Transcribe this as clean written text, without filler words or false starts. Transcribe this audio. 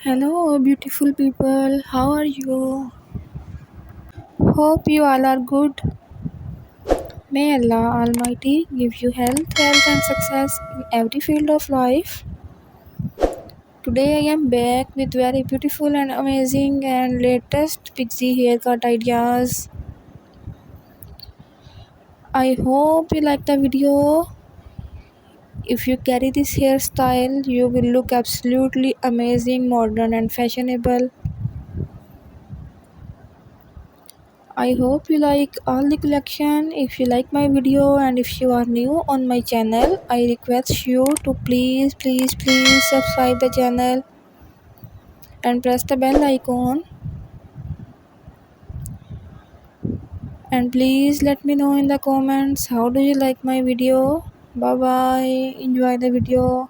Hello, beautiful people. How are you? Hope you all are good. May Allah Almighty give you health, wealth, and success in every field of life. Today I am back with very beautiful and amazing and latest Pixie haircut ideas. I hope you like the video. If you carry this hairstyle, you will look absolutely amazing, modern, and fashionable. I hope you like all the collection. If you like my video and if you are new on my channel, I request you to please subscribe the channel and press the bell icon, and please let me know in the comments how do you like my video. Bye bye, enjoy the video.